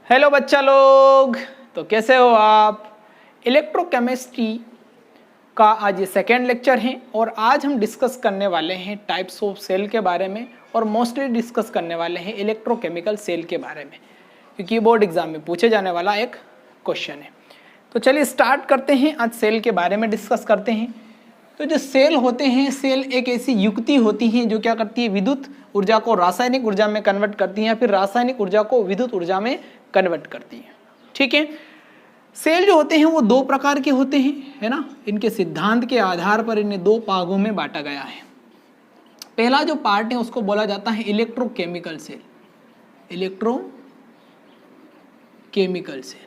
Hello बच्चा लोग, तो कैसे हो आप। इलेक्ट्रोकेमिस्ट्री का आज ये सेकेंड लेक्चर है और आज हम डिस्कस करने वाले हैं टाइप्स ऑफ सेल के बारे में और मोस्टली डिस्कस करने वाले हैं इलेक्ट्रोकेमिकल सेल के बारे में, क्योंकि बोर्ड एग्जाम में पूछे जाने वाला एक क्वेश्चन है। तो चलिए स्टार्ट करते हैं, आज सेल के बारे में डिस्कस करते हैं। तो जो सेल होते हैं, सेल एक ऐसी युक्ति होती है जो क्या करती है, विद्युत ऊर्जा को रासायनिक ऊर्जा में कन्वर्ट करती है या फिर रासायनिक ऊर्जा को विद्युत ऊर्जा में कन्वर्ट करती है। ठीक है, सेल जो होते हैं वो दो प्रकार के होते हैं, है ना। इनके सिद्धांत के आधार पर इन्हें दो भागों में बांटा गया है। पहला जो पार्ट है उसको बोला जाता है इलेक्ट्रोकेमिकल सेल, इलेक्ट्रोकेमिकल सेल।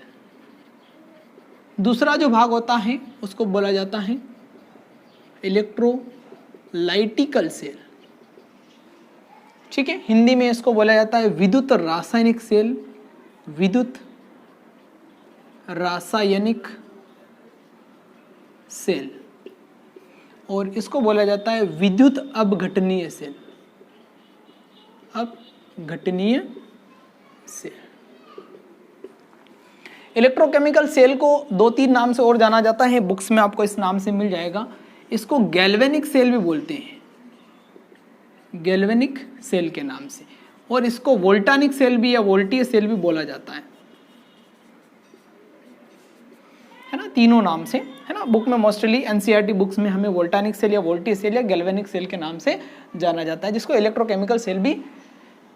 दूसरा जो भाग होता है उसको बोला जाता है इलेक्ट्रोलाइटिकल सेल। ठीक है, हिंदी में इसको बोला जाता है विद्युत रासायनिक सेल, विद्युत रासायनिक सेल, और इसको बोला जाता है विद्युत अपघटनीय सेल, अपघटनीय सेल। इलेक्ट्रोकेमिकल सेल को दो तीन नाम से और जाना जाता है, बुक्स में आपको इस नाम से मिल जाएगा। इसको गैल्वेनिक सेल भी बोलते हैं, गैल्वेनिक सेल के नाम से, और इसको वोल्टानिक सेल भी या वोल्टीय सेल भी बोला जाता है ना, तीनों नाम से, है ना। बुक में मोस्टली एनसीईआरटी बुक्स में हमें वोल्टानिक सेल या वोल्टीय सेल या गैल्वेनिक सेल के नाम से जाना जाता है, जिसको इलेक्ट्रोकेमिकल सेल भी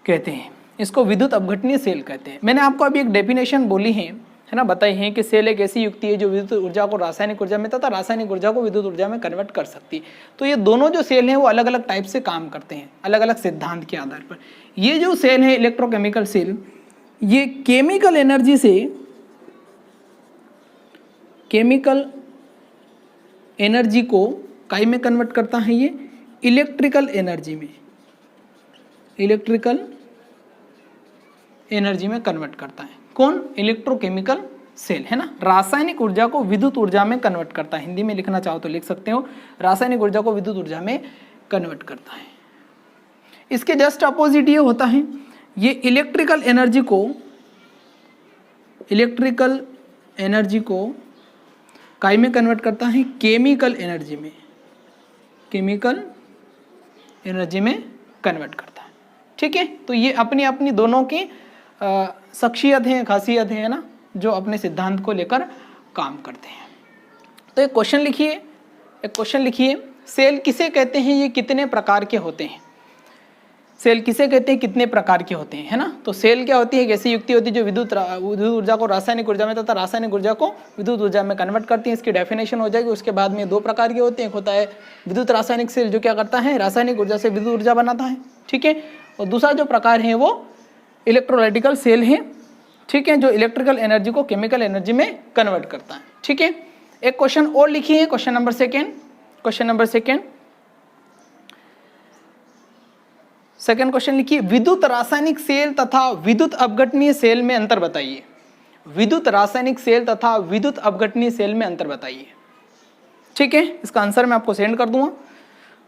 कहते हैं। इसको विद्युत अपघटनीय सेल कहते हैं। मैंने आपको अभी एक डेफिनेशन बोली है ना, बताई है कि सेल एक ऐसी युक्ति है जो विद्युत ऊर्जा को रासायनिक ऊर्जा में तथा रासायनिक ऊर्जा को विद्युत ऊर्जा में कन्वर्ट कर सकती है। तो ये दोनों जो सेल हैं वो अलग अलग टाइप से काम करते हैं, अलग अलग सिद्धांत के आधार पर। ये जो सेल है इलेक्ट्रोकेमिकल सेल, ये केमिकल एनर्जी से, केमिकल एनर्जी को काई में कन्वर्ट करता है, ये इलेक्ट्रिकल एनर्जी में, इलेक्ट्रिकल एनर्जी में कन्वर्ट करता है। कौन? इलेक्ट्रोकेमिकल सेल, है ना। रासायनिक ऊर्जा को विद्युत ऊर्जा में कन्वर्ट करता है, हिंदी में लिखना चाहो तो लिख सकते हो, रासायनिक ऊर्जा को विद्युत ऊर्जा में कन्वर्ट करता है। इसके जस्ट अपोजिट ये होता है, ये इलेक्ट्रिकल एनर्जी को काई में कन्वर्ट करता है, केमिकल एनर्जी में, केमिकल एनर्जी में कन्वर्ट करता है। ठीक है, तो ये अपनी अपनी दोनों की शख्सियत है, खासियत है ना, जो अपने सिद्धांत को लेकर काम करते हैं। तो एक क्वेश्चन लिखिए, सेल किसे कहते हैं, ये कितने प्रकार के होते हैं। सेल किसे कहते हैं, कितने प्रकार के होते हैं, है ना। तो सेल क्या होती है, एक ऐसी युक्ति होती है जो विद्युत ऊर्जा को रासायनिक ऊर्जा में तथा रासायनिक ऊर्जा को विद्युत ऊर्जा में कन्वर्ट करती है। इसकी डेफिनेशन हो जाएगी। उसके बाद में दो प्रकार के होते हैं, एक होता है विद्युत रासायनिक सेल जो क्या करता है, रासायनिक ऊर्जा से विद्युत ऊर्जा बनाता है। ठीक है, और दूसरा जो प्रकार है वो इलेक्ट्रोलाइटिकल सेल है। ठीक है, जो इलेक्ट्रिकल एनर्जी को केमिकल एनर्जी में कन्वर्ट करता है। ठीक है, एक क्वेश्चन और लिखिए, क्वेश्चन नंबर सेकेंड क्वेश्चन लिखिए, विद्युत रासायनिक सेल तथा विद्युत अपघटनीय सेल में अंतर बताइए। विद्युत रासायनिक सेल तथा विद्युत अपघटनीय सेल में अंतर बताइए। ठीक है, इसका आंसर मैं आपको सेंड कर दूंगा,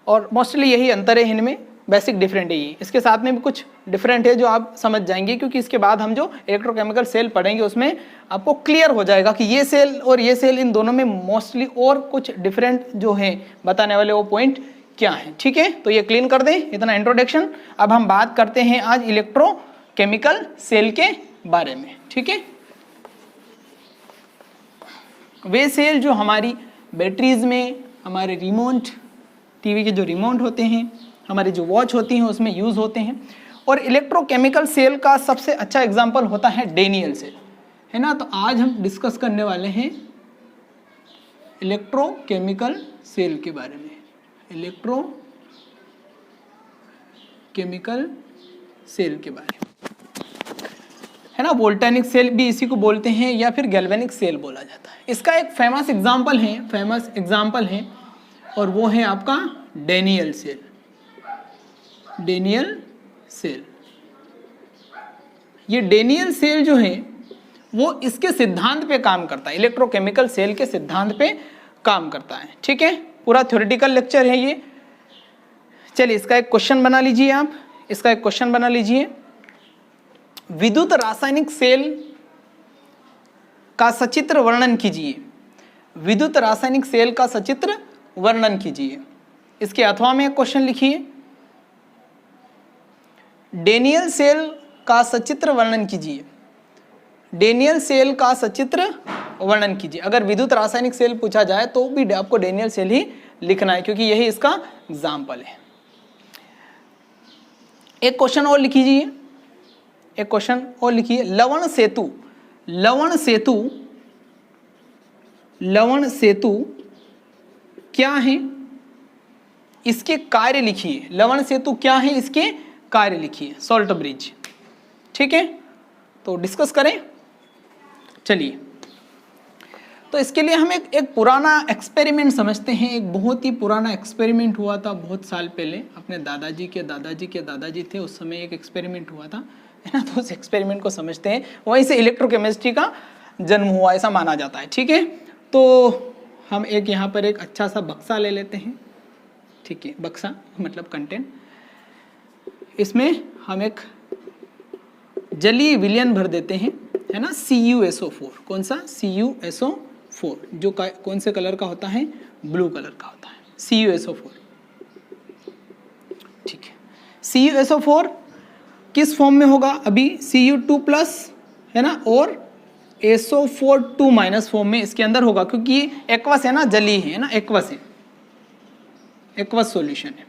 और मोस्टली यही अंतर है इनमें, बेसिक डिफरेंट है ये। इसके साथ में भी कुछ डिफरेंट है जो आप समझ जाएंगे, क्योंकि इसके बाद हम जो इलेक्ट्रोकेमिकल सेल पढ़ेंगे उसमें आपको क्लियर हो जाएगा कि ये सेल और ये सेल, इन दोनों में मोस्टली और कुछ डिफरेंट जो है बताने वाले वो पॉइंट क्या है। ठीक है, तो ये क्लीन कर दें, इतना इंट्रोडक्शन। अब हम बात करते हैं आज इलेक्ट्रोकेमिकल सेल के बारे में। ठीक है, वे सेल जो हमारी बैटरीज में, हमारे रिमोट टीवी के जो रिमोट होते हैं, हमारी जो वॉच होती हैं उसमें यूज होते हैं। और इलेक्ट्रोकेमिकल सेल का सबसे अच्छा एग्जांपल होता है डेनियल सेल, है ना। तो आज हम डिस्कस करने वाले हैं इलेक्ट्रोकेमिकल सेल के बारे में, इलेक्ट्रोकेमिकल सेल के बारे में, है ना। वोल्टानिक सेल भी इसी को बोलते हैं या फिर गैल्वेनिक सेल बोला जाता है। इसका एक फेमस एग्जांपल है और वो है आपका डेनियल सेल, डेनियल सेल। ये डेनियल सेल जो है वो इसके सिद्धांत पे काम करता है, इलेक्ट्रोकेमिकल सेल के सिद्धांत पे काम करता है। ठीक है, पूरा थ्योरेटिकल लेक्चर है ये। चलिए इसका एक क्वेश्चन बना लीजिए आप, इसका एक क्वेश्चन बना लीजिए। विद्युत रासायनिक सेल का सचित्र वर्णन कीजिए। विद्युत रासायनिक सेल का सचित्र वर्णन कीजिए। इसके अथवा में एक क्वेश्चन लिखिए, डेनियल सेल का सचित्र वर्णन कीजिए। डेनियल सेल का सचित्र वर्णन कीजिए। अगर विद्युत रासायनिक सेल पूछा जाए तो भी आपको डेनियल सेल ही लिखना है, क्योंकि यही इसका एग्जाम्पल है। एक क्वेश्चन और लिखिए, एक क्वेश्चन और लिखिए, लवण सेतु, लवण सेतु, लवण सेतु क्या है, इसके कार्य लिखिए। लवण सेतु क्या है, इसके कार्य लिखिए। सॉल्ट ब्रिज, ठीक है, तो डिस्कस करें। चलिए, तो इसके लिए हम एक पुराना एक्सपेरिमेंट समझते हैं। एक बहुत ही पुराना एक्सपेरिमेंट हुआ था बहुत साल पहले, अपने दादाजी के दादाजी थे उस समय एक एक्सपेरिमेंट हुआ था, है ना। तो उस एक्सपेरिमेंट को समझते हैं, वहीं से इलेक्ट्रोकेमिस्ट्री का जन्म हुआ ऐसा माना जाता है, ठीक है। तो हम एक यहाँ पर एक अच्छा सा बक्सा ले लेते हैं, ठीक है, बक्सा मतलब कंटेंट। इसमें हम एक जलीय विलयन भर देते हैं, है ना, CuSO4। कौन सा? CuSO4, जो कौन से कलर का होता है? ब्लू कलर का होता है, CuSO4, ठीक है। CuSO4 किस फॉर्म में होगा? अभी Cu2+, है ना, और SO4 2- फॉर्म में इसके अंदर होगा, क्योंकि एक्वस है ना, जली है ना, एक्वस है, एक्वस सॉल्यूशन है।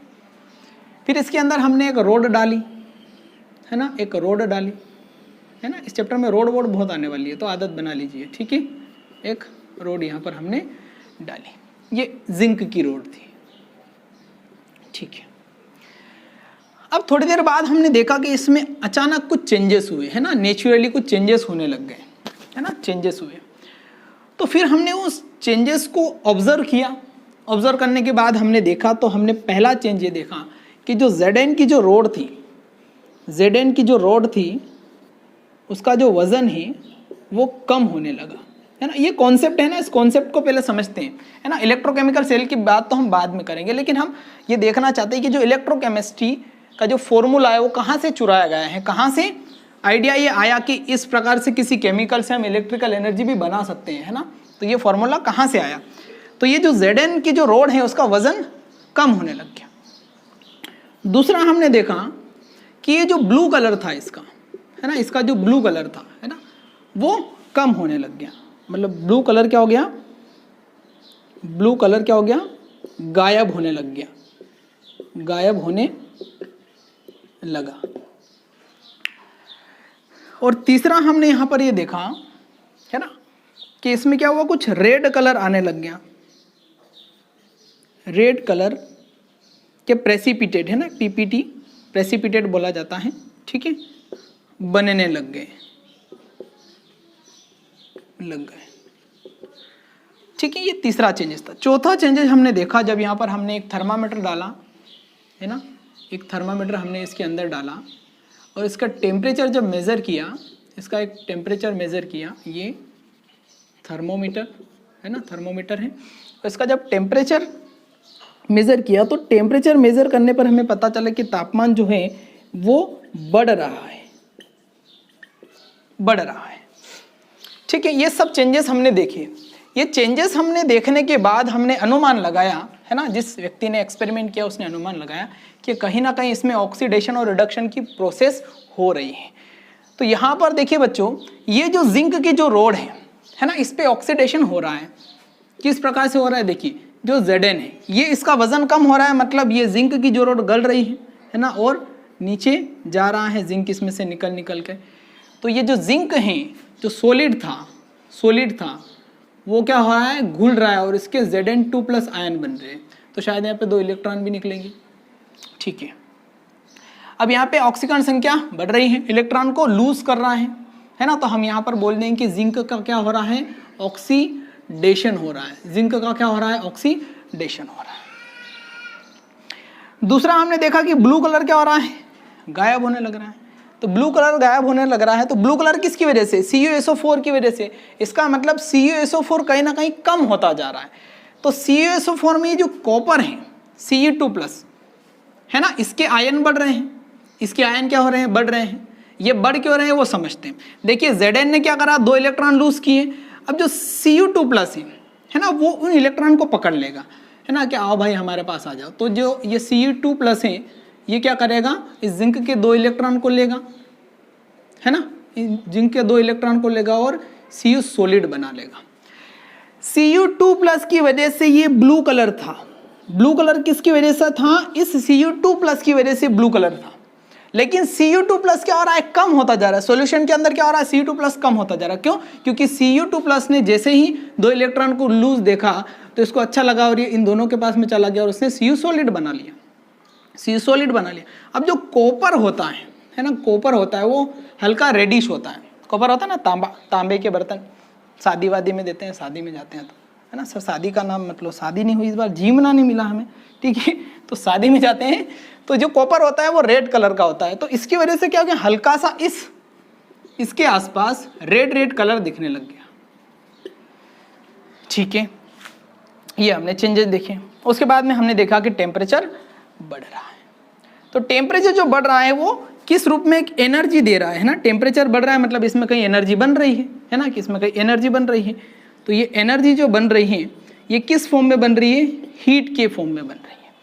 फिर इसके अंदर हमने एक रोड डाली, है ना, एक रोड डाली, है ना। इस चैप्टर में रोड वोड बहुत आने वाली है, तो आदत बना लीजिए, ठीक है। एक रोड यहाँ पर हमने डाली, ये जिंक की रोड थी, ठीक है। अब थोड़ी देर बाद हमने देखा कि इसमें अचानक कुछ चेंजेस हुए, है ना, नेचुरली कुछ चेंजेस होने लग गए, है ना, चेंजेस हुए। तो फिर हमने उस चेंजेस को ऑब्जर्व किया। ऑब्जर्व करने के बाद हमने देखा, तो हमने पहला चेंज ये देखा कि जो Zn की जो रोड थी, Zn की जो रोड थी, उसका जो वजन है वो कम होने लगा, है ना। ये कॉन्सेप्ट है ना, इस कॉन्सेप्ट को पहले समझते हैं, है ना। इलेक्ट्रोकेमिकल सेल की बात तो हम बाद में करेंगे, लेकिन हम ये देखना चाहते हैं कि जो इलेक्ट्रोकेमिस्ट्री का जो फॉर्मूला है वो कहाँ से चुराया गया है, कहाँ से आइडिया ये आया कि इस प्रकार से किसी केमिकल से हम इलेक्ट्रिकल एनर्जी भी बना सकते हैं, है ना। तो ये फॉर्मूला कहाँ से आया? तो ये जो Zn की जो रोड है उसका वजन कम होने लग गया। दूसरा हमने देखा कि ये जो ब्लू कलर था इसका, है ना, इसका जो ब्लू कलर था, है ना, वो कम होने लग गया। मतलब ब्लू कलर क्या हो गया? ब्लू कलर क्या हो गया? गायब होने लग गया, गायब होने लगा। और तीसरा हमने यहाँ पर ये देखा, है ना, कि इसमें क्या हुआ? कुछ रेड कलर आने लग गया। रेड कलर के प्रेसिपिटेट, है ना, PPT प्रेसिपिटेट बोला जाता है, ठीक है, बनने लग गए, ठीक है। ये तीसरा चेंजेस था। चौथा चेंजेस हमने देखा जब यहाँ पर हमने एक थर्मामीटर डाला, है ना, एक थर्मामीटर हमने इसके अंदर डाला और इसका टेम्परेचर जब मेज़र किया, इसका एक टेम्परेचर मेज़र किया, ये थर्मोमीटर, है ना, थर्मोमीटर है। तो इसका जब टेम्परेचर मेज़र किया तो टेम्परेचर मेज़र करने पर हमें पता चला कि तापमान जो है वो बढ़ रहा है, बढ़ रहा है, ठीक है। ये सब चेंजेस हमने देखे। ये चेंजेस हमने देखने के बाद हमने अनुमान लगाया, है ना, जिस व्यक्ति ने एक्सपेरिमेंट किया उसने अनुमान लगाया कि कहीं ना कहीं इसमें ऑक्सीडेशन और रिडक्शन की प्रोसेस हो रही है। तो यहाँ पर देखिए बच्चों, ये जो जिंक की जो रोड है ना, इस पे ऑक्सीडेशन हो रहा है। किस प्रकार से हो रहा है? देखिए, जो Zn है ये इसका वजन कम हो रहा है, मतलब ये जिंक की जो रोड गल रही है ना, और नीचे जा रहा है जिंक इसमें से निकल निकल के। तो ये जो जिंक है, जो सॉलिड था वो क्या हो रहा है? घुल रहा है और इसके Zn2+ आयन बन रहे हैं। तो शायद यहाँ पे 2 इलेक्ट्रॉन भी निकलेंगे, ठीक है। अब यहाँ पे ऑक्सीकरण संख्या बढ़ रही है, इलेक्ट्रॉन को लूज कर रहा है ना। तो हम यहाँ पर बोल देंगे कि जिंक का क्या हो रहा है? ऑक्सीडेशन हो रहा है। जिंक का क्या हो रहा है? ऑक्सीडेशन हो रहा है। दूसरा हमने देखा कि ब्लू कलर क्या हो रहा है? गायब होने लग रहा है। तो ब्लू कलर गायब होने लग रहा है, तो ब्लू कलर किसकी वजह से? CuSO4 की वजह से। इसका मतलब CuSO4 कहीं ना कहीं कम होता जा रहा है। तो CuSO4 में जो कॉपर है Cu2+, है ना, इसके आयन बढ़ रहे हैं। इसके आयन क्या हो रहे हैं? बढ़ रहे हैं। ये बढ़ क्यों रहे हैं वो समझते हैं। देखिए Zn ने क्या करा? 2 इलेक्ट्रॉन लूज किए। अब जो Cu2+ है ना, वो उन इलेक्ट्रॉन को पकड़ लेगा, है ना, कि आओ भाई हमारे पास आ जाओ। तो जो ये Cu2+ है ये क्या करेगा, इस जिंक के 2 इलेक्ट्रॉन को लेगा, है ना, जिंक के 2 इलेक्ट्रॉन को लेगा और Cu सॉलिड बना लेगा। Cu2+ की वजह से ये ब्लू कलर था। ब्लू कलर किसकी वजह से था, इस Cu2+ की वजह से ब्लू कलर था। लेकिन Cu2+ क्या हो रहा है, कम होता जा रहा है। सॉल्यूशन के अंदर क्या हो रहा है, Cu2+ कम होता जा रहा है। क्यों, क्योंकि Cu2+ ने जैसे ही 2 इलेक्ट्रॉन को लूज देखा तो इसको अच्छा लगा और ये इन दोनों के पास में चला गया और उसने Cu सॉलिड बना लिया, Cu सॉलिड बना लिया। अब जो कॉपर होता है ना, कॉपर होता है वो हल्का रेडिश होता है। कॉपर होता है ना, तांबे के बर्तन शादी वादी में देते हैं, शादी में जाते हैं तो, है ना सर, शादी का नाम मतलब शादी नहीं हुई इस बार, जीमना नहीं मिला हमें, ठीक है, तो शादी में जाते हैं तो जो कॉपर होता है वो रेड कलर का होता है। तो इसकी वजह से क्या हो गया, हल्का सा इसके आसपास रेड कलर दिखने लग गया, ठीक है। ये हमने चेंजेस देखे। उसके बाद में हमने देखा कि टेम्परेचर बढ़ रहा है। तो टेम्परेचर जो बढ़ रहा है वो किस रूप में एक एनर्जी दे रहा है ना, टेम्परेचर बढ़ रहा है मतलब इसमें कहीं एनर्जी बन रही है ना, कि इसमें कहीं एनर्जी बन रही है। तो ये एनर्जी जो बन रही है ये किस फॉर्म में बन रही है, हीट के फॉर्म में बन रही है,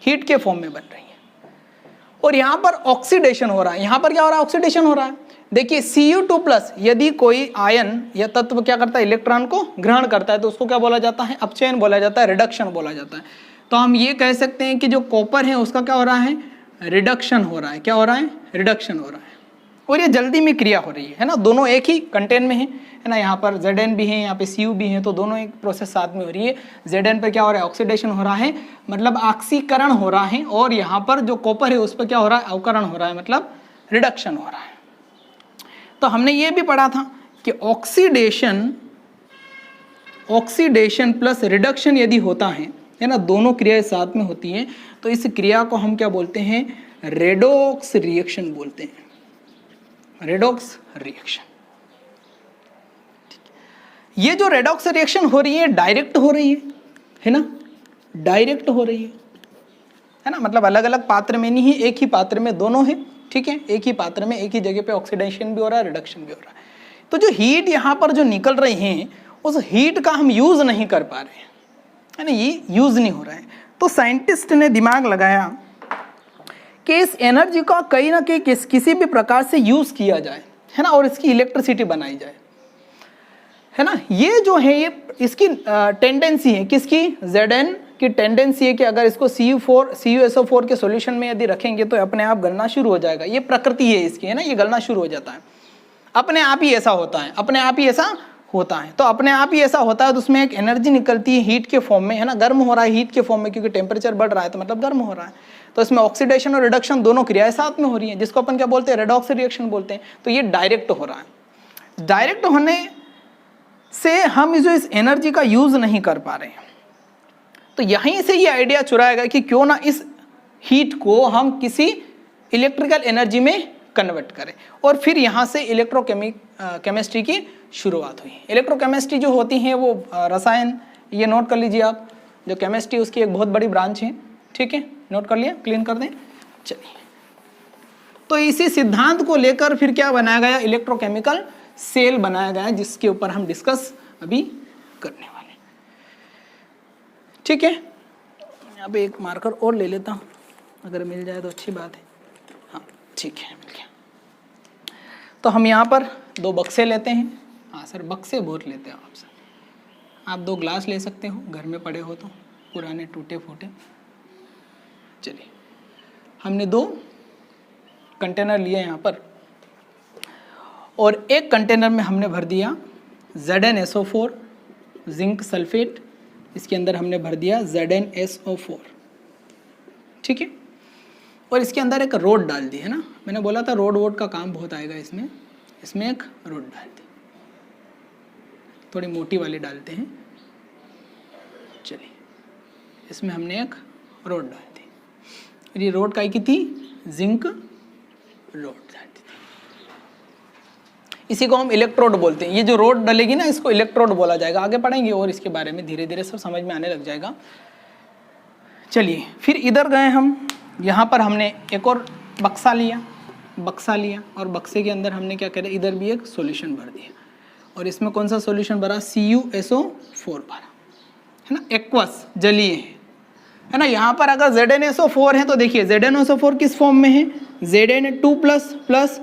हीट के फॉर्म में बन रही है। और यहाँ पर ऑक्सीडेशन हो रहा है। यहाँ पर क्या हो रहा है, ऑक्सीडेशन हो रहा है। देखिए Cu2+ यदि कोई आयन या तत्व क्या करता है, इलेक्ट्रॉन को ग्रहण करता है तो उसको क्या बोला जाता है, अपचयन बोला जाता है, रिडक्शन बोला जाता है। तो हम ये कह सकते हैं कि जो कॉपर है उसका क्या हो रहा है, रिडक्शन हो रहा है। क्या हो रहा है, रिडक्शन हो रहा है। और ये जल्दी में क्रिया हो रही है ना, दोनों एक ही कंटेंट में है ना। यहाँ पर Zn भी है, यहाँ पे Cu भी है, तो दोनों एक प्रोसेस साथ में हो रही है। Zn पर क्या हो रहा है, ऑक्सीडेशन हो रहा है मतलब ऑक्सीकरण हो रहा है, और यहाँ पर जो कॉपर है उस पर क्या हो रहा है, अवकरण हो रहा है मतलब रिडक्शन हो रहा है। तो हमने ये भी पढ़ा था कि ऑक्सीडेशन प्लस रिडक्शन यदि होता है ना, दोनों क्रियाएं साथ में होती हैं, तो इस क्रिया को हम क्या बोलते हैं, रेडॉक्स रिएक्शन बोलते हैं, रेडॉक्स रिएक्शन। ये जो रेडॉक्स रिएक्शन हो रही है डायरेक्ट हो रही है ना, डायरेक्ट हो रही है ना, मतलब अलग अलग पात्र में नहीं है, एक ही पात्र में दोनों है, ठीक है, एक ही पात्र में एक ही जगह पे ऑक्सीडेशन भी हो रहा है, रिडक्शन भी हो रहा है। तो जो हीट यहाँ पर जो निकल रही है उस हीट का हम यूज नहीं कर पा रहे हैं, है ना, ये यूज नहीं हो रहा है। तो साइंटिस्ट ने दिमाग लगाया कि इस एनर्जी का कहीं ना कहीं किसी भी प्रकार से यूज किया जाए, है ना, और इसकी इलेक्ट्रिसिटी बनाई जाए, है ना। ये जो है ये इसकी टेंडेंसी है, किसकी, Zn की टेंडेंसी है कि अगर इसको CuSO4 के सॉल्यूशन में यदि रखेंगे तो अपने आप गलना शुरू हो जाएगा। ये प्रकृति है इसकी, है ना, ये गलना शुरू हो जाता है, अपने आप ही ऐसा होता है, अपने आप ही ऐसा होता है। तो अपने आप ही ऐसा होता है तो उसमें एक एनर्जी निकलती है हीट के फॉर्म में, है ना, गर्म हो रहा है हीट के फॉर्म में, क्योंकि टेम्परेचर बढ़ रहा है तो मतलब गर्म हो रहा है। तो इसमें ऑक्सीडेशन और रिडक्शन दोनों क्रियाएं साथ में हो रही हैं, जिसको अपन क्या बोलते हैं, रेडॉक्स रिएक्शन बोलते हैं। तो ये डायरेक्ट हो रहा है। डायरेक्ट होने से हम इस एनर्जी का यूज नहीं कर पा रहे हैं। तो यहीं से ये आइडिया चुराया गया कि क्यों ना इस हीट को हम किसी इलेक्ट्रिकल एनर्जी में कन्वर्ट करें, और फिर यहाँ से केमिस्ट्री की शुरुआत हुई। इलेक्ट्रोकेमिस्ट्री जो होती है वो रसायन, ये नोट कर लीजिए आप, जो केमिस्ट्री उसकी एक बहुत बड़ी ब्रांच है, ठीक है, नोट कर लिया, क्लीन कर दें। चलिए, तो इसी सिद्धांत को लेकर फिर क्या बनाया गया, इलेक्ट्रोकेमिकल सेल बनाया गया, जिसके ऊपर हम डिस्कस अभी करने वाले, ठीक है। यहाँ पे एक मार्कर और ले लेता हूँ, अगर मिल जाए तो अच्छी बात है। हाँ ठीक है, मिल गया। तो हम यहाँ पर 2 बक्से लेते हैं। हाँ सर, बक्से बहुत लेते हो आप सर। आप 2 ग्लास ले सकते हो, घर में पड़े हो तो, पुराने टूटे फूटे। चलिए, हमने 2 कंटेनर लिए यहाँ पर, और एक कंटेनर में हमने भर दिया ZnSO4 जिंक सल्फेट, इसके अंदर हमने भर दिया ZnSO4, ठीक है। और इसके अंदर एक रोड डाल दी, है ना, मैंने बोला था रोड का काम बहुत आएगा इसमें। इसमें एक रोड डाल दी, थोड़ी मोटी वाली डालते हैं। चलिए, इसमें हमने एक रोड डाल दी। ये रोड काय की थी, जिंक रोड डाल दी थी। इसी को हम इलेक्ट्रोड बोलते हैं। ये जो रोड डलेगी ना, इसको इलेक्ट्रोड बोला जाएगा। आगे पढ़ेंगे और इसके बारे में धीरे धीरे सब समझ में आने लग जाएगा। चलिए, फिर इधर गए हम, यहाँ पर हमने एक और बक्सा लिया, और बक्से के अंदर हमने क्या करा, इधर भी एक सॉल्यूशन भर दिया, और इसमें कौन सा सॉल्यूशन भरा, CuSO4 भरा, है ना, एक्वस जलीय है ना। यहाँ पर अगर ZnSO4 है तो देखिए ZnSO4 किस फॉर्म में है, Zn2 प्लस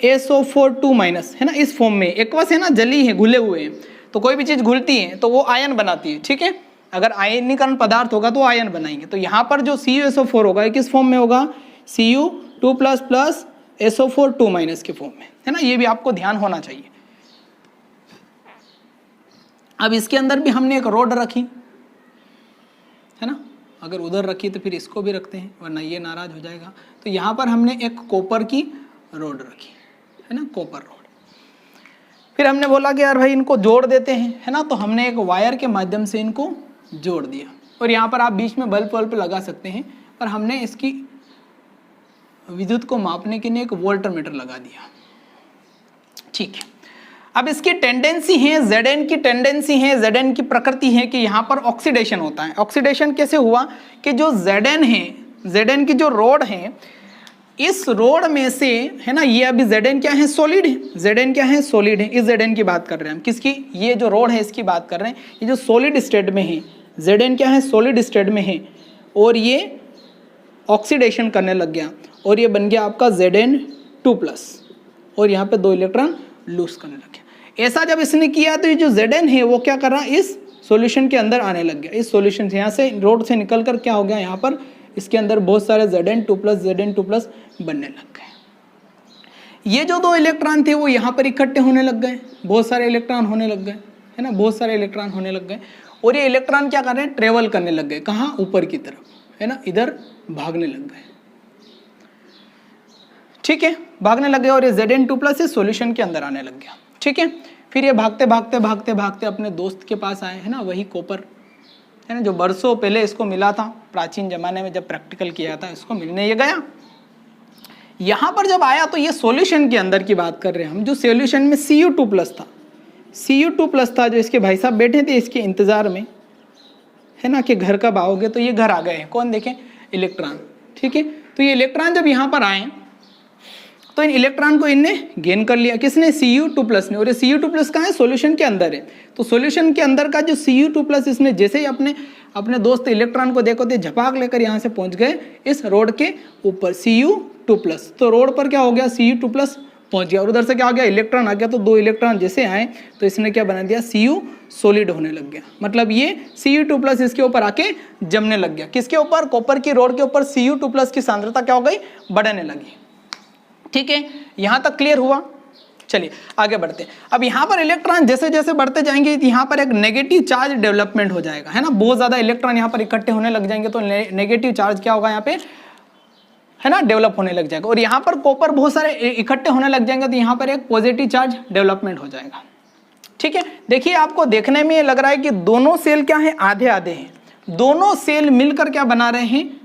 SO4 2 है ना, इस फॉर्म में एक्वस है ना, जली है, घुले हुए हैं। तो कोई भी चीज़ घुलती है तो वो आयन बनाती है, ठीक है। अगर आयनीकरण पदार्थ होगा तो आयन बनाएंगे। तो यहाँ पर जो CuSO4 होगा ये किस फॉर्म में होगा, Cu2 प्लस SO4 2 के फॉर्म में, है ना। ये भी आपको ध्यान होना चाहिए। अब इसके अंदर भी हमने एक रोड रखी, है ना, अगर उधर रखी तो फिर इसको भी रखते हैं वरना ये नाराज हो जाएगा। तो यहाँ पर हमने एक कॉपर की रोड रखी, है ना, कॉपर रोड। फिर हमने बोला कि यार भाई इनको जोड़ देते हैं, है ना। तो हमने एक वायर के माध्यम से इनको जोड़ दिया और यहाँ पर आप बीच में बल्ब वल्ब लगा सकते हैं, पर हमने इसकी विद्युत को मापने के लिए एक वोल्टमीटर लगा दिया, ठीक है। अब इसकी टेंडेंसी है, Zn की टेंडेंसी है, Zn की प्रकृति है कि यहाँ पर ऑक्सीडेशन होता है। ऑक्सीडेशन कैसे हुआ कि जो Zn है, Zn की जो रोड है, इस रोड में से, है ना, ये अभी Zn क्या है, सॉलिड है, Zn क्या है, सॉलिड है। इस Zn की बात कर रहे हैं हम, किसकी, ये जो रोड है इसकी बात कर रहे हैं। ये जो सॉलिड स्टेट में है, Zn क्या है, सॉलिड स्टेट में है, और ये ऑक्सीडेशन करने लग गया और ये बन गया आपका Zn2 प्लस, और यहाँ पे 2 इलेक्ट्रॉन लूज करने लग गया। ऐसा जब इसने किया तो ये जो Zn है वो क्या कर रहा है, इस सॉल्यूशन के अंदर आने लग गया। इस सॉल्यूशन से, यहाँ से रोड से निकल कर क्या हो गया, यहाँ पर इसके अंदर बहुत सारे Zn2 प्लस बनने लग गए। ये जो 2 इलेक्ट्रॉन थे वो यहाँ पर इकट्ठे होने लग गए, बहुत सारे इलेक्ट्रॉन होने लग गए, है ना, बहुत सारे इलेक्ट्रॉन होने लग गए। और ये इलेक्ट्रॉन क्या कर रहे हैं, ट्रेवल करने लग गए, कहाँ, ऊपर की तरफ, है ना, इधर भागने लग गए, ठीक है, भागने लग गए। और ये Zn2 प्लस इस सॉल्यूशन के अंदर आने लग गया, ठीक है। फिर ये भागते भागते अपने दोस्त के पास आए, है ना, वही कॉपर, है ना, जो बरसों पहले इसको मिला था, प्राचीन जमाने में जब प्रैक्टिकल किया था, इसको मिलने ये गया। यहाँ पर जब आया तो ये सॉल्यूशन के अंदर की बात कर रहे हैं हम, जो सॉल्यूशन में Cu2 प्लस था, Cu2 प्लस था, जो इसके भाई साहब बैठे थे इसके इंतजार में, है ना, कि घर कब आओगे। तो ये घर आ गए हैं, कौन, देखें, इलेक्ट्रॉन, ठीक है। तो ये इलेक्ट्रॉन जब यहाँ पर आए तो इन इलेक्ट्रॉन को इनने गेन कर लिया, किसने, Cu2 प्लस ने। और ये Cu2 प्लस कहाँ है, सॉल्यूशन के अंदर है। तो सॉल्यूशन के अंदर का जो Cu2 प्लस, इसने जैसे ही अपने दोस्त इलेक्ट्रॉन को देखो तो झपाक लेकर यहाँ से पहुँच गए इस रोड के ऊपर, Cu2 प्लस। तो रोड पर क्या हो गया, Cu2 प्लस पहुँच गया, और उधर से क्या हो गया, इलेक्ट्रॉन आ गया। तो 2 इलेक्ट्रॉन जैसे आए तो इसने क्या बना दिया, Cu सॉलिड होने लग गया। मतलब ये Cu2 प्लस इसके ऊपर आके जमने लग गया, किसके ऊपर, कॉपर की रोड के ऊपर। Cu2 प्लस की सांद्रता क्या हो गई, बढ़ने लगी, ठीक है। यहाँ तक क्लियर हुआ। चलिए आगे बढ़ते हैं। अब यहाँ पर इलेक्ट्रॉन जैसे जैसे बढ़ते जाएंगे यहाँ पर एक नेगेटिव चार्ज डेवलपमेंट हो जाएगा, है ना, बहुत ज़्यादा इलेक्ट्रॉन यहाँ पर इकट्ठे होने लग जाएंगे तो नेगेटिव चार्ज क्या होगा यहाँ पे, है ना, डेवलप होने लग जाएगा। और यहाँ पर कॉपर बहुत सारे इकट्ठे होने लग जाएंगे तो यहाँ पर एक पॉजिटिव चार्ज डेवलपमेंट हो जाएगा, ठीक है। देखिए आपको देखने में ये लग रहा है कि दोनों सेल क्या है, आधे आधे हैं, दोनों सेल मिलकर क्या बना रहे हैं,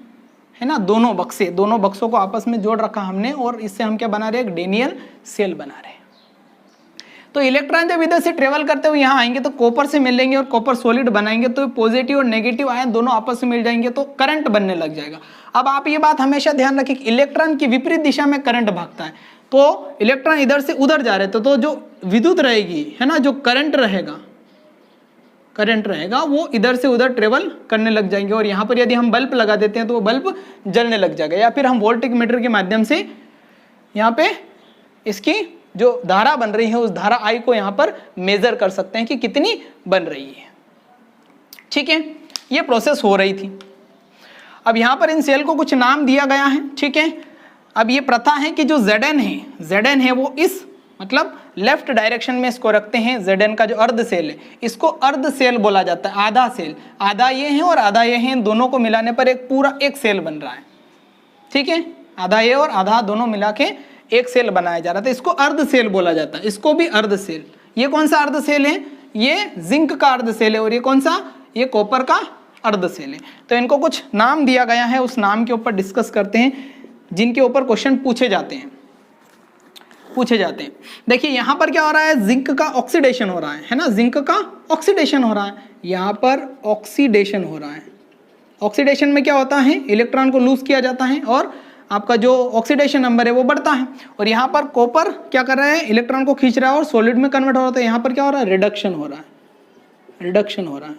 है ना, दोनों बक्सों को आपस में जोड़ रखा हमने और इससे हम क्या बना रहे हैं, एक डेनियल सेल बना रहे हैं। तो इलेक्ट्रॉन जब इधर से ट्रेवल करते हुए यहाँ आएंगे तो कॉपर से मिलेंगे और कॉपर सॉलिड बनाएंगे तो पॉजिटिव और नेगेटिव आयन दोनों आपस में मिल जाएंगे तो करंट बनने लग जाएगा। अब आप ये बात हमेशा ध्यान रखें कि इलेक्ट्रॉन की विपरीत दिशा में करंट भागता है, तो इलेक्ट्रॉन इधर से उधर जा रहे थे तो जो विद्युत रहेगी, है ना, जो करंट रहेगा वो इधर से उधर ट्रेवल करने लग जाएंगे। और यहाँ पर यदि हम बल्ब लगा देते हैं तो वो बल्ब जलने लग जाएगा, या फिर हम वोल्टेज मीटर के माध्यम से यहाँ पे इसकी जो धारा बन रही है उस धारा I को यहाँ पर मेजर कर सकते हैं कि कितनी बन रही है, ठीक है। ये प्रोसेस हो रही थी। अब यहाँ पर इन सेल को कुछ नाम दिया गया है, ठीक है। अब ये प्रथा है कि जो Zn है वो इस मतलब लेफ्ट डायरेक्शन में इसको रखते हैं। Zn का जो अर्ध सेल है इसको अर्ध सेल बोला जाता है, आधा सेल, आधा ये है और आधा ये है, इन दोनों को मिलाने पर एक पूरा एक सेल बन रहा है, ठीक है। आधा ये और आधा दोनों मिला के एक सेल बनाया जा रहा था, इसको अर्ध सेल बोला जाता है, इसको भी अर्ध सेल। ये कौन सा अर्ध सेल है, ये जिंक का अर्ध सेल है, और ये कौन सा, ये कॉपर का अर्ध सेल है। तो इनको कुछ नाम दिया गया है, उस नाम के ऊपर डिस्कस करते हैं जिनके ऊपर क्वेश्चन पूछे जाते हैं। देखिए यहाँ पर क्या हो रहा है, जिंक का ऑक्सीडेशन हो रहा है ना, जिंक का ऑक्सीडेशन हो रहा है, यहाँ पर ऑक्सीडेशन हो रहा है। ऑक्सीडेशन में क्या होता है, इलेक्ट्रॉन को लूज किया जाता है और आपका जो ऑक्सीडेशन नंबर है वो बढ़ता है। और यहाँ पर कॉपर क्या कर रहा है, इलेक्ट्रॉन को खींच रहा है और सॉलिड में कन्वर्ट हो रहा है, तो यहाँ पर क्या हो रहा है, रिडक्शन हो रहा है, रिडक्शन हो रहा है।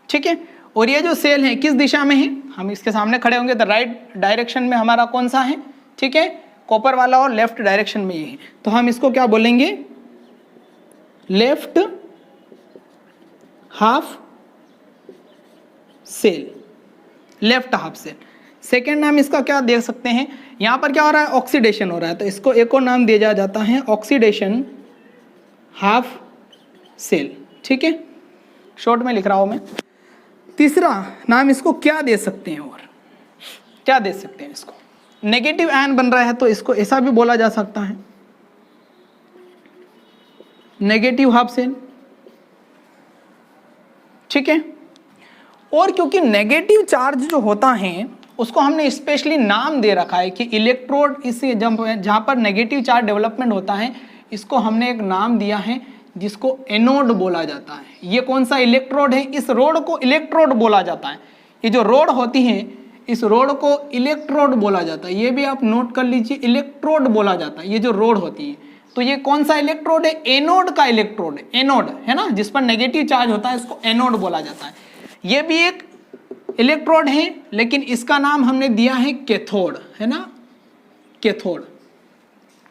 ठीक है, और ये जो सेल है किस दिशा में है, हम इसके सामने खड़े होंगे तो राइट डायरेक्शन में हमारा कौन सा है, ठीक है, कॉपर वाला, और लेफ्ट डायरेक्शन में ये है, तो हम इसको क्या बोलेंगे, left half cell, left half cell. Second नाम इसका क्या देख सकते हैं, यहां पर क्या हो रहा है, ऑक्सीडेशन हो रहा है, तो इसको एक और नाम दिया जाता है ऑक्सीडेशन हाफ सेल। ठीक है, शॉर्ट में लिख रहा हूं मैं। तीसरा नाम इसको क्या दे सकते हैं, और क्या दे सकते हैं इसको, नेगेटिव आयन बन रहा है तो इसको ऐसा भी बोला जा सकता है, नेगेटिव हाफ सेल। ठीक है, और क्योंकि नेगेटिव चार्ज जो होता है उसको हमने स्पेशली नाम दे रखा है कि इलेक्ट्रोड, इस जहां पर नेगेटिव चार्ज डेवलपमेंट होता है इसको हमने एक नाम दिया है जिसको एनोड बोला जाता है। ये कौन सा इलेक्ट्रोड है, इस रोड को इलेक्ट्रोड बोला जाता है। ये जो रोड होती है इस रोड को इलेक्ट्रोड बोला जाता है, ये भी आप नोट कर लीजिए, इलेक्ट्रोड बोला जाता है। ये जो रोड होती है तो ये कौन सा इलेक्ट्रोड है, एनोड का इलेक्ट्रोड है, एनोड है ना, जिस पर नेगेटिव चार्ज होता है इसको एनोड बोला जाता है। ये भी एक इलेक्ट्रोड है लेकिन इसका नाम हमने दिया है कैथोड, है ना, कैथोड।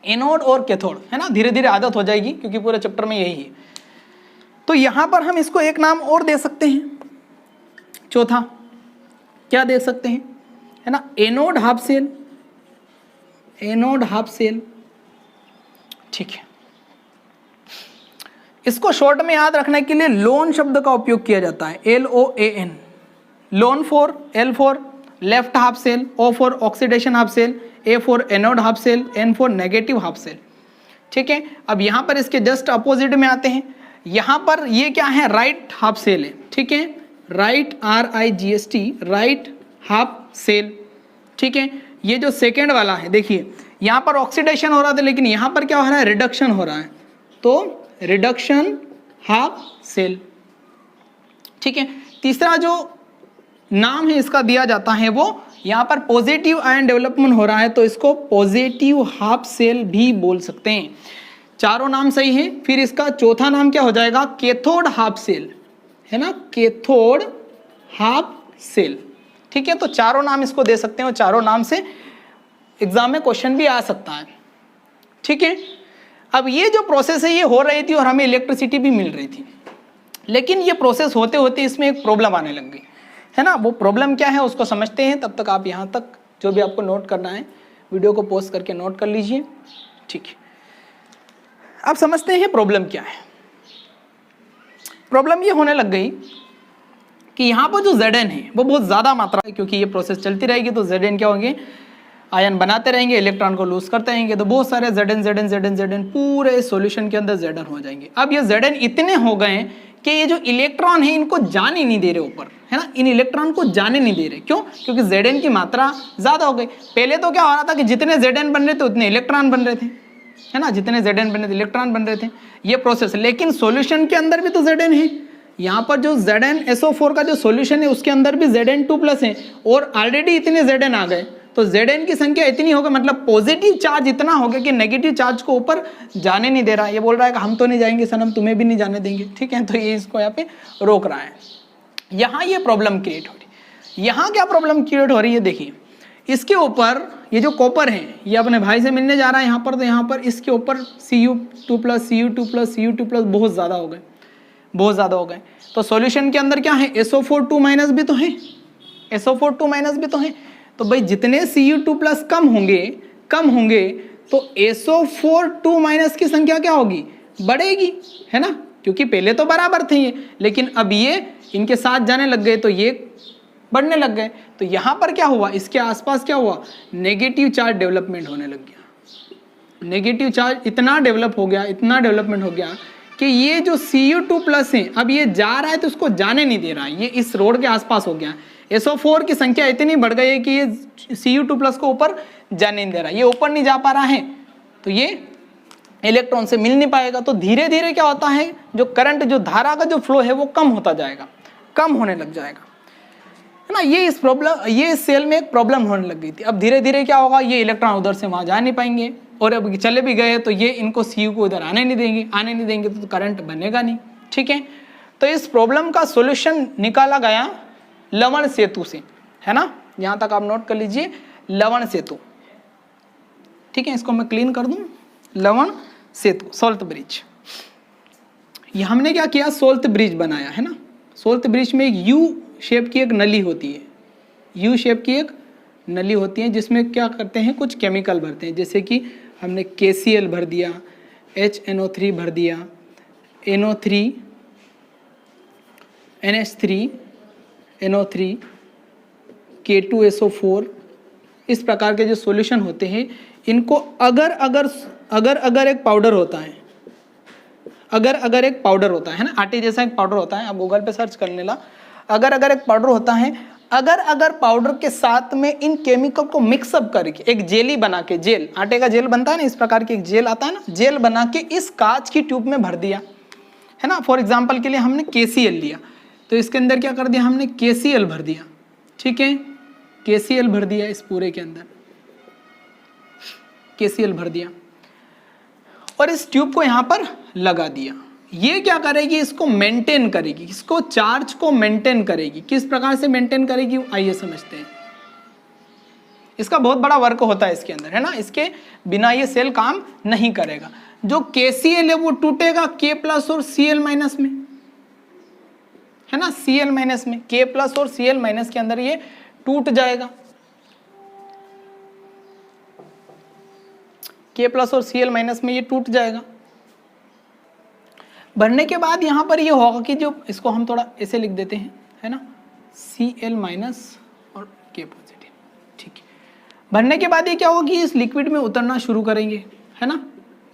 एनोड और कैथोड, है ना, धीरे धीरे आदत हो जाएगी क्योंकि पूरे चैप्टर में यही है। तो यहां पर हम इसको एक नाम और दे सकते हैं, चौथा क्या दे सकते हैं, है ना, anode half cell, anode half cell. ठीक है, इसको शॉर्ट में याद रखने के लिए लोन शब्द का उपयोग किया जाता है, LOAN, loan for, L for left half cell, O for oxidation half cell, A for anode half cell, N for negative half cell. ठीक है, अब यहां पर इसके जस्ट अपोजिट में आते हैं, यहां पर ये क्या है, राइट हाफ सेल है। ठीक है, right RIGHT, right half cell. ठीक है, ये जो सेकेंड वाला है देखिए यहां पर ऑक्सीडेशन हो रहा था लेकिन यहां पर क्या हो रहा है, रिडक्शन हो रहा है, तो रिडक्शन हाफ सेल। ठीक है, तीसरा जो नाम है इसका दिया जाता है वो, यहां पर पॉजिटिव आयन डेवलपमेंट हो रहा है तो इसको पॉजिटिव हाफ सेल भी बोल सकते हैं। चारों नाम सही है। फिर इसका चौथा नाम क्या हो जाएगा, कैथोड हाफ सेल, है ना, कैथोड हाफ सेल। ठीक है, तो चारों नाम इसको दे सकते हैं और चारों नाम से एग्जाम में क्वेश्चन भी आ सकता है। ठीक है, अब ये जो प्रोसेस है ये हो रही थी और हमें इलेक्ट्रिसिटी भी मिल रही थी, लेकिन ये प्रोसेस होते होते इसमें एक प्रॉब्लम आने लग गई, है ना। वो प्रॉब्लम क्या है उसको समझते हैं, तब तक आप यहाँ तक जो भी आपको नोट करना है वीडियो को पॉज करके नोट कर लीजिए। ठीक है, अब समझते हैं प्रॉब्लम क्या है। प्रॉब्लम ये होने लग गई कि यहाँ पर जो Zn है वो बहुत ज़्यादा मात्रा है, क्योंकि ये प्रोसेस चलती रहेगी तो Zn क्या होंगे, आयन बनाते रहेंगे, इलेक्ट्रॉन को लूज करते रहेंगे, तो बहुत सारे Zn पूरे सॉल्यूशन के अंदर Zn हो जाएंगे। अब ये Zn इतने हो गए कि ये जो इलेक्ट्रॉन है इनको जाने नहीं दे रहे ऊपर, है ना, इन इलेक्ट्रॉन को जाने नहीं दे रहे। क्यों, क्योंकि Zn की मात्रा ज़्यादा हो गई। पहले तो क्या हो रहा था कि जितने Zn बन रहे थे उतने इलेक्ट्रॉन बन रहे थे, है ना, जितने Zn बन रहे थे इलेक्ट्रॉन बन रहे थे, ये प्रोसेस। लेकिन सॉल्यूशन के अंदर भी तो Zn है, यहाँ पर जो ZnSO4 का जो सॉल्यूशन है उसके अंदर भी Zn2+ है और ऑलरेडी इतने Zn आ गए, तो Zn की संख्या इतनी हो गई, मतलब पॉजिटिव चार्ज इतना हो गया कि नेगेटिव चार्ज को ऊपर जाने नहीं दे रहा। ये बोल रहा है कि हम तो नहीं जाएंगे सनम, तुम्हें भी नहीं जाने देंगे। ठीक है, तो ये इसको यहाँ पे रोक रहा है। यहाँ ये प्रॉब्लम क्रिएट हो रही है। यहाँ क्या प्रॉब्लम क्रिएट हो रही है, देखिए इसके ऊपर ये जो कॉपर है ये अपने भाई से मिलने जा रहा है यहाँ पर, तो यहाँ पर इसके ऊपर Cu2+Cu2+Cu2+ बहुत ज़्यादा हो गए, बहुत ज़्यादा हो गए। तो सॉल्यूशन के अंदर क्या है, SO4 भी तो है, SO4 भी तो है। तो भाई जितने Cu2+ कम होंगे तो SO4 की संख्या क्या होगी, बढ़ेगी, है ना, क्योंकि पहले तो बराबर थे ये, लेकिन अब ये इनके साथ जाने लग गए तो ये बढ़ने लग गए। तो यहाँ पर क्या हुआ, इसके आसपास क्या हुआ, नेगेटिव चार्ज डेवलपमेंट होने लग गया। नेगेटिव चार्ज इतना डेवलप हो गया, इतना डेवलपमेंट हो गया कि ये जो Cu2+ है अब ये जा रहा है तो उसको जाने नहीं दे रहा है, ये इस रोड के आसपास हो गया। SO4 की संख्या इतनी बढ़ गई है कि ये Cu2+ को ऊपर जाने नहीं दे रहा है, ये ऊपर नहीं जा पा रहा है तो ये इलेक्ट्रॉन से मिल नहीं पाएगा। तो धीरे धीरे क्या होता है, जो करंट, जो धारा का जो फ्लो है वो कम होता जाएगा, कम होने लग जाएगा। है ना। ये इस सेल में एक प्रॉब्लम होने लग गई थी। अब धीरे धीरे क्या होगा, ये इलेक्ट्रॉन उधर से वहाँ जा नहीं पाएंगे, और अब चले भी गए तो ये इनको Cu को इधर आने नहीं देंगे तो करंट बनेगा नहीं। ठीक है, तो इस प्रॉब्लम का सॉल्यूशन निकाला गया लवण सेतु से, है ना। यहाँ तक आप नोट कर लीजिए, लवण सेतु। ठीक है, इसको मैं क्लीन कर दूं, लवण सेतु, सोल्ट ब्रिज। ये हमने क्या किया, सोल्ट ब्रिज बनाया, है ना। सोल्ट ब्रिज में एक यू शेप की एक नली होती है, यू शेप की एक नली होती है, जिसमें क्या करते हैं, कुछ केमिकल भरते हैं। जैसे कि हमने KCl भर दिया, HNO3 भर दिया, NO3, NH3, NO3, K2SO4, इस प्रकार के जो सॉल्यूशन होते हैं, इनको अगर एक पाउडर होता है, अगर एक पाउडर होता है ना, आटे जैसा एक पाउडर होता है, आप गूगल पे सर्च कर लेना, अगर एक पाउडर होता है, अगर पाउडर के साथ में इन केमिकल को मिक्सअप करके एक जेली बना के, जेल, आटे का जेल बनता है ना, इस प्रकार की एक जेल आता है ना, जेल बना के इस कांच की ट्यूब में भर दिया, है ना। फॉर एग्जाम्पल के लिए हमने KCl लिया, तो इसके अंदर क्या कर दिया हमने, KCl भर दिया। ठीक है, KCl भर दिया, इस पूरे के अंदर KCl भर दिया, और इस ट्यूब को यहाँ पर लगा दिया। ये क्या करेगी, इसको मेंटेन करेगी, इसको चार्ज को मेंटेन करेगी। किस प्रकार से मेंटेन करेगी, आइए समझते हैं। इसका बहुत बड़ा वर्क होता है इसके अंदर, है ना। इसके बिना ये सेल काम नहीं करेगा। जो KCl है वो टूटेगा K+ और Cl- में, है ना, Cl- में, K+ और Cl- के अंदर ये टूट जाएगा, K+ और Cl- में ये टूट जाएगा। भरने के बाद यहाँ पर ये होगा कि जो इसको हम थोड़ा ऐसे लिख देते हैं, है ना, Cl- और K+। ठीक है, भरने के बाद ये क्या होगा कि इस लिक्विड में उतरना शुरू करेंगे, है ना।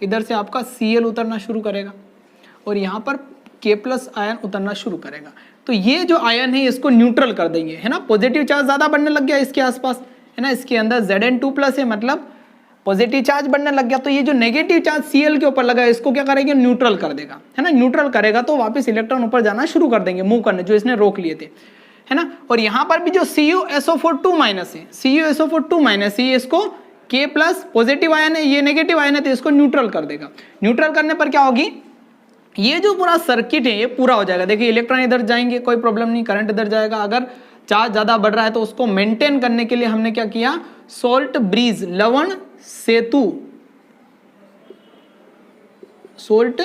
इधर से आपका Cl उतरना शुरू करेगा, और यहाँ पर K+ आयन उतरना शुरू करेगा। तो ये जो आयन है इसको न्यूट्रल कर देंगे, है ना। पॉजिटिव चार्ज ज़्यादा बढ़ने लग गया इसके आसपास, है ना। इसके अंदर Zn2+ है, मतलब पॉजिटिव चार्ज बढ़ने लग गया। तो ये जो नेगेटिव चार्ज Cl के ऊपर लगा है, इसको क्या करेंगे, न्यूट्रल कर देगा, है ना। न्यूट्रल करेगा तो वापस इलेक्ट्रॉन ऊपर जाना शुरू कर देंगे, मूव करने, जो इसने रोक लिए थे, है ना। और यहाँ पर भी जो CuSO4 2- है, CuSO4 2- ये इसको K+ पॉजिटिव आयन है, ये नेगेटिव आयन है, तो इसको न्यूट्रल कर देगा। न्यूट्रल करने पर क्या होगी, ये जो पूरा सर्किट है ये पूरा हो जाएगा। देखिए इलेक्ट्रॉन इधर जाएंगे, कोई प्रॉब्लम नहीं, करंट इधर जाएगा। अगर चार्ज ज़्यादा बढ़ रहा है तो उसको मेंटेन करने के लिए हमने क्या किया, सोल्ट ब्रिज, लवण सेतु, सोल्ट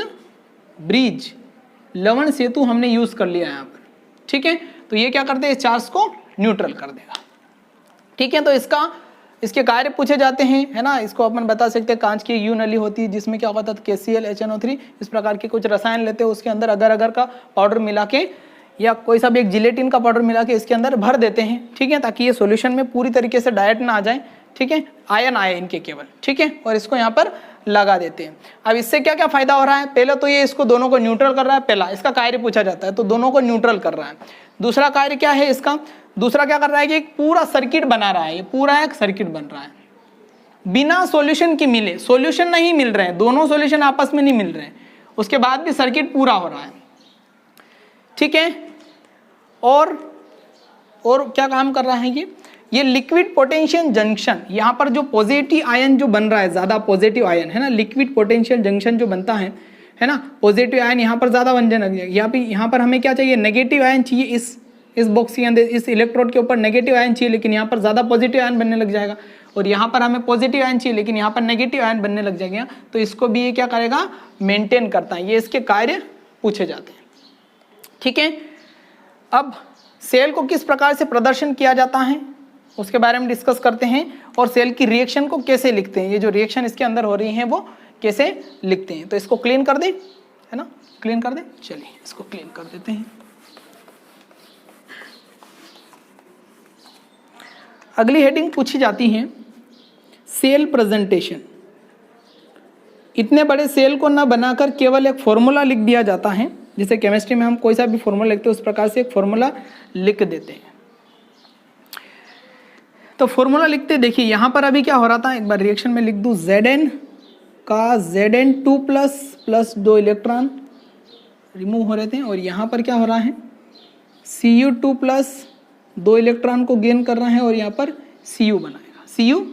ब्रिज, लवण सेतु हमने यूज कर लिया यहाँ पर। ठीक है, तो ये क्या करते हैं, इस चार्ज को न्यूट्रल कर देगा। ठीक है, तो इसके कार्य पूछे जाते हैं, है ना। इसको अपन बता सकते हैं, कांच की यू नली होती है जिसमें क्या होता है, KCl HNO3 इस प्रकार के कुछ रसायन लेते हैं, उसके अंदर अगर का पाउडर मिला के या कोई सा भी एक जिलेटिन का पाउडर मिला के इसके अंदर भर देते हैं। ठीक है, ताकि ये सॉल्यूशन में पूरी तरीके से डायरेक्ट ना आ जाए। ठीक है, आयन आए इनके केवल। ठीक है, और इसको यहाँ पर लगा देते हैं। अब इससे क्या क्या फायदा हो रहा है, पहले तो ये इसको दोनों को न्यूट्रल कर रहा है, पहला इसका कार्य पूछा जाता है, तो दोनों को न्यूट्रल कर रहा है। दूसरा कार्य क्या है इसका, दूसरा क्या कर रहा है कि एक पूरा सर्किट बना रहा है, ये पूरा एक सर्किट बन रहा है बिना सॉल्यूशन के मिले, सॉल्यूशन नहीं मिल रहे हैं, दोनों सॉल्यूशन आपस में नहीं मिल रहे हैं, उसके बाद भी सर्किट पूरा हो रहा है। ठीक है, और क्या काम कर रहा है ये लिक्विड पोटेंशियल जंक्शन, यहाँ पर जो पॉजिटिव आयन जो बन रहा है, ज्यादा पॉजिटिव आयन, है ना, लिक्विड पोटेंशियल जंक्शन जो बनता है ना, पॉजिटिव आयन यहाँ पर ज्यादा बन जाएगा। यहाँ पर हमें क्या चाहिए, नेगेटिव आयन चाहिए, इस बॉक्स के अंदर इस इलेक्ट्रोड के ऊपर नेगेटिव आयन चाहिए, लेकिन यहाँ पर ज्यादा पॉजिटिव आयन बनने लग जाएगा। और यहाँ पर हमें पॉजिटिव आयन चाहिए, लेकिन यहाँ पर नेगेटिव आयन बनने लग जाएगा। तो इसको भी ये क्या करेगा, मेंटेन करता है। ये इसके कार्य पूछे जाते हैं। ठीक है, अब सेल को किस प्रकार से प्रदर्शन किया जाता है उसके बारे में डिस्कस करते हैं, और सेल की रिएक्शन को कैसे लिखते हैं, ये जो रिएक्शन इसके अंदर हो रही है वो कैसे लिखते हैं। तो इसको क्लीन कर दें, है ना, क्लीन कर दें। चलिए इसको क्लीन कर देते हैं। अगली हेडिंग पूछी जाती है सेल प्रेजेंटेशन। इतने बड़े सेल को न बनाकर केवल एक फॉर्मूला लिख दिया जाता है, जैसे केमिस्ट्री में हम कोई सा भी फॉर्मूला लिखते हैं उस प्रकार से एक फॉर्मूला लिख देते हैं। तो फॉर्मूला लिखते देखिए यहाँ पर अभी क्या हो रहा था, एक बार रिएक्शन में लिख दूं, Zn का Zn2 प्लस 2 इलेक्ट्रॉन रिमूव हो रहे थे, और यहाँ पर क्या हो रहा है, Cu2 प्लस 2 इलेक्ट्रॉन को गेन कर रहा है और यहाँ पर Cu बनाएगा, Cu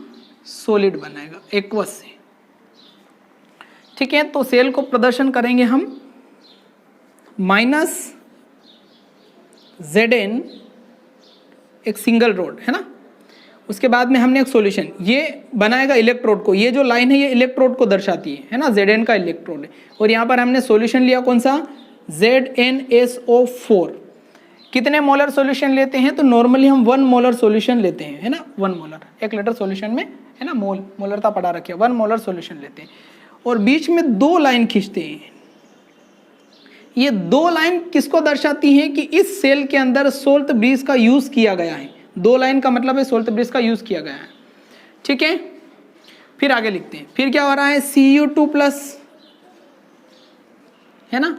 सॉलिड बनाएगा एक्वस से। ठीक है, तो सेल को प्रदर्शन करेंगे हम -Zn एक सिंगल रोड है ना, उसके बाद में हमने एक सॉल्यूशन ये बनाएगा इलेक्ट्रोड को, ये जो लाइन है ये इलेक्ट्रोड को दर्शाती है ना, Zn का इलेक्ट्रोड है। और यहाँ पर हमने सॉल्यूशन लिया कौन सा, ZnSO4। कितने मोलर सॉल्यूशन लेते हैं, तो नॉर्मली हम 1 मोलर सॉल्यूशन लेते हैं है ना, 1 मोलर, 1 लीटर सॉल्यूशन में है ना, मोलरता पढ़ा रखी है, 1 मोलर सॉल्यूशन लेते हैं और बीच में 2 लाइन खींचते हैं। ये 2 लाइन किसको दर्शाती हैं कि इस सेल के अंदर सोल्ट ब्रिज का यूज किया गया है। 2 लाइन का मतलब है सोल्ट ब्रिज का यूज किया गया है। ठीक है, फिर आगे लिखते हैं, फिर क्या हो रहा है Cu2+ है ना,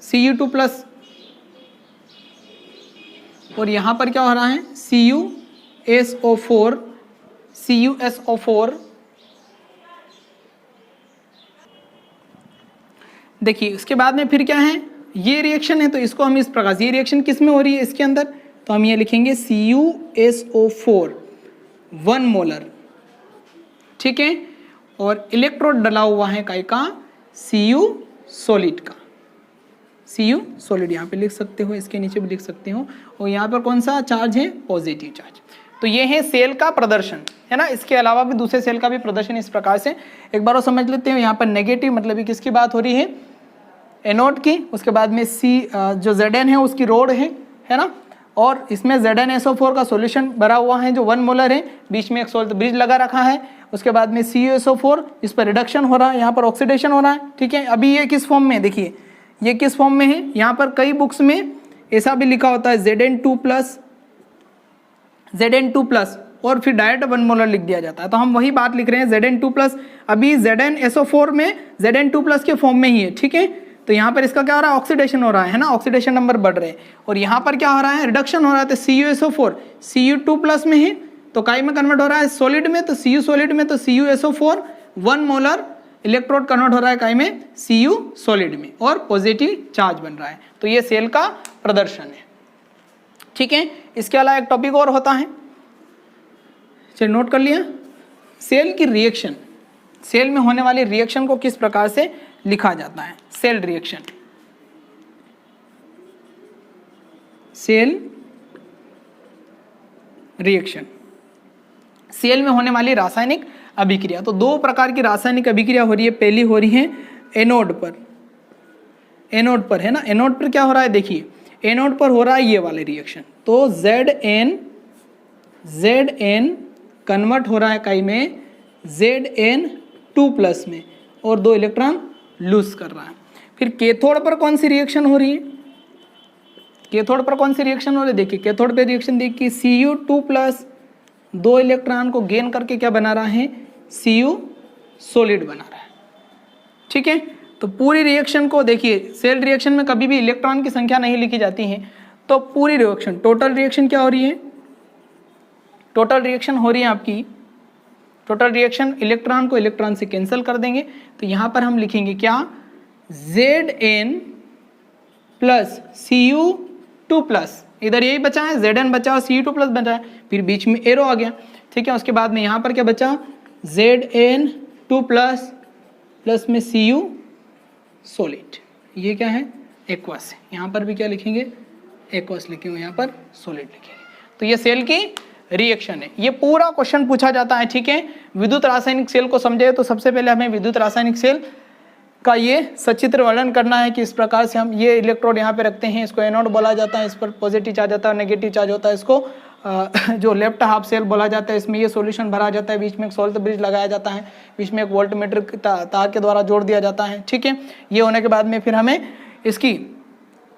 Cu2+ और यहां पर क्या हो रहा है CuSO4, CuSO4। देखिए उसके बाद में फिर क्या है, ये रिएक्शन है तो इसको हम इस प्रकार से, ये रिएक्शन किस में हो रही है इसके अंदर, तो हम ये लिखेंगे CuSO4 1 मोलर। ठीक है, और इलेक्ट्रोड डला हुआ है काय का, Cu सॉलिड का, Cu सॉलिड यहाँ पे लिख सकते हो, इसके नीचे भी लिख सकते हो। और यहाँ पर कौन सा चार्ज है, पॉजिटिव चार्ज। तो ये है सेल का प्रदर्शन है ना, इसके अलावा भी दूसरे सेल का भी प्रदर्शन इस प्रकार से एक बार और समझ लेते हैं। यहाँ पर नेगेटिव मतलब कि किसकी बात हो रही है, एनोड की, उसके बाद में जो Zn है उसकी रोड है ना, और इसमें ZnSO4 का सॉल्यूशन भरा हुआ है जो 1 मोलर है, बीच में एक सोल्ट ब्रिज लगा रखा है। उसके बाद में CuSO4, इस पर रिडक्शन हो रहा है, यहाँ पर ऑक्सीडेशन हो रहा है। ठीक है, अभी ये किस फॉर्म में है, देखिए ये किस फॉर्म में है, यहाँ पर कई बुक्स में ऐसा भी लिखा होता है Zn2+ और फिर डायरेक्ट 1 मोलर लिख दिया जाता है, तो हम वही बात लिख रहे हैं Zn2+। अभी ZnSO4 में Zn2+ के फॉर्म में ही है। ठीक है, तो यहाँ पर इसका क्या हो रहा है, ऑक्सीडेशन हो रहा है ना, ऑक्सीडेशन नंबर बढ़ रहे हैं, और यहाँ पर क्या हो रहा है, रिडक्शन हो रहा है। तो CuSO4 Cu2+ में है तो काय में कन्वर्ट हो रहा है, सॉलिड में, तो Cu सॉलिड में, तो CuSO4 1 मोलर इलेक्ट्रोड कन्वर्ट हो रहा है काय में, Cu सॉलिड में, और पॉजिटिव चार्ज बन रहा है। तो ये सेल का प्रदर्शन है। ठीक है, इसके अलावा एक टॉपिक और होता है, चलिए नोट कर लिया, सेल की रिएक्शन, सेल में होने वाली रिएक्शन को किस प्रकार से लिखा जाता है, cell reaction, cell reaction, cell में होने वाली रासायनिक अभिक्रिया। तो 2 प्रकार की रासायनिक अभिक्रिया हो रही है, पहली हो रही है एनोड पर, एनोड पर है ना, एनोड पर क्या हो रहा है, देखिए एनोड पर हो रहा है ये वाले रिएक्शन, तो Zn कन्वर्ट हो रहा है काय में Zn2+ में और 2 इलेक्ट्रॉन लूज कर रहा है। फिर कैथोड पर कौन सी रिएक्शन हो रही है, कैथोड पर कौन सी रिएक्शन हो रही है, देखिए कैथोड पे रिएक्शन देखिए Cu2+ 2 इलेक्ट्रॉन को गेन करके क्या बना रहा है, Cu सॉलिड बना रहा है। ठीक है, तो पूरी रिएक्शन को देखिए, सेल रिएक्शन में कभी भी इलेक्ट्रॉन की संख्या नहीं लिखी जाती है, तो पूरी रिएक्शन, टोटल रिएक्शन क्या हो रही है, टोटल रिएक्शन हो रही है आपकी, टोटल रिएक्शन इलेक्ट्रॉन को इलेक्ट्रॉन से कैंसिल कर देंगे, तो यहाँ पर हम लिखेंगे क्या, Zn प्लस Cu2+, इधर यही बचा है, Zn बचा और Cu2+ बचा है, फिर बीच में एरो आ गया। ठीक है, उसके बाद में यहाँ पर क्या बचा, Zn2+ प्लस में Cu सॉलिड, ये क्या है, एक्वस है, यहाँ पर भी क्या लिखेंगे, एक्वस लिखेंगे, यहाँ पर सॉलिड लिखेंगे। तो ये सेल की रिएक्शन है, ये पूरा क्वेश्चन पूछा जाता है। ठीक है, विद्युत रासायनिक सेल को समझे तो सबसे पहले हमें विद्युत रासायनिक सेल का ये सचित्र वर्णन करना है कि इस प्रकार से हम ये इलेक्ट्रोड यहाँ पे रखते हैं, इसको एनोड बोला जाता है, इस पर पॉजिटिव चार्ज आता है, नेगेटिव चार्ज होता है, इसको जो लेफ्ट हाफ सेल बोला जाता है, इसमें ये सॉल्यूशन भरा जाता है, बीच में एक सोल्ट ब्रिज लगाया जाता है, बीच में एक वोल्टमीटर तार के द्वारा जोड़ दिया जाता है। ठीक है, ये होने के बाद में फिर हमें इसकी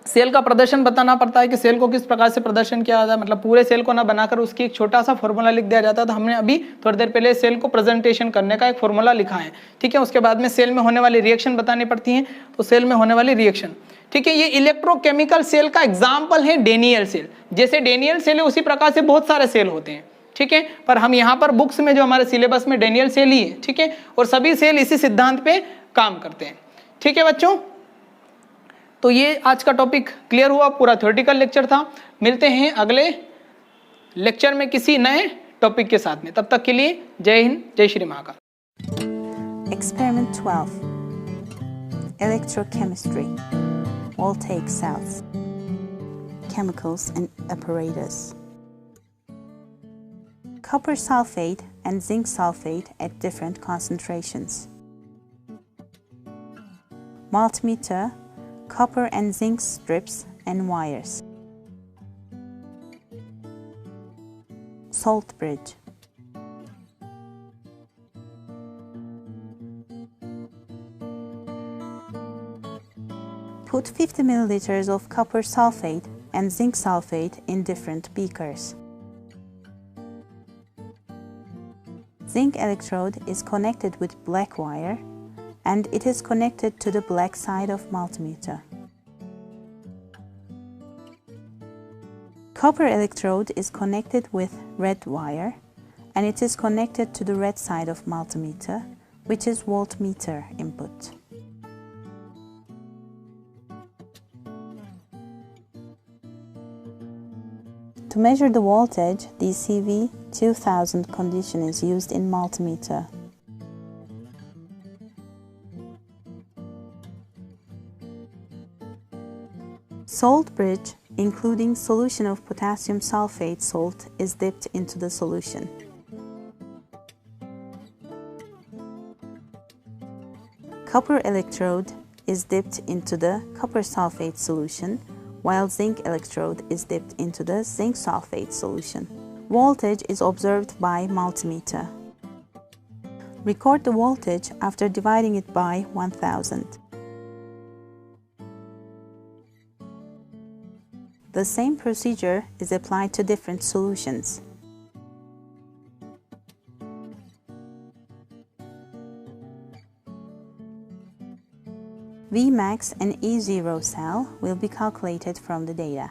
सेल का प्रदर्शन बताना पड़ता है कि सेल को किस प्रकार से प्रदर्शन किया जाता है, मतलब पूरे सेल को ना बनाकर उसकी एक छोटा सा फॉर्मूला लिख दिया जाता है। तो हमने अभी थोड़ी देर पहले सेल को प्रेजेंटेशन करने का एक फॉर्मूला लिखा है। ठीक है, उसके बाद में सेल में होने वाली रिएक्शन बतानी पड़ती है, तो सेल में होने वाली रिएक्शन। ठीक है, ये इलेक्ट्रोकेमिकल सेल का एग्जाम्पल है डेनियल सेल, जैसे डेनियल सेल है उसी प्रकार से बहुत सारे सेल होते हैं। ठीक है, पर हम यहाँ पर बुक्स में जो हमारे सिलेबस में डेनियल सेल ही है। ठीक है, और सभी सेल इसी सिद्धांत पे काम करते हैं। ठीक है बच्चों, तो ये आज का टॉपिक क्लियर हुआ, पूरा थ्योरेटिकल लेक्चर था। मिलते हैं अगले लेक्चर में किसी नए टॉपिक के साथ में। तब तक के लिए जय हिंद, जय Shri Mahakal. Experiment 12. Electrochemistry. Voltaic cells. Chemicals and apparatus. Copper sulfate and zinc sulfate at different concentrations. Multimeter, copper and zinc strips and wires. Salt bridge. Put 50 milliliters of copper sulfate and zinc sulfate in different beakers. Zinc electrode is connected with black wire and it is connected to the black side of multimeter. Copper electrode is connected with red wire and it is connected to the red side of multimeter, which is voltmeter input. To measure the voltage, DCV 2000 condition is used in multimeter. Salt bridge, including solution of potassium sulfate salt, is dipped into the solution. Copper electrode is dipped into the copper sulfate solution, while zinc electrode is dipped into the zinc sulfate solution. Voltage is observed by multimeter. Record the voltage after dividing it by 1000. The same procedure is applied to different solutions. Vmax and E0 cell will be calculated from the data.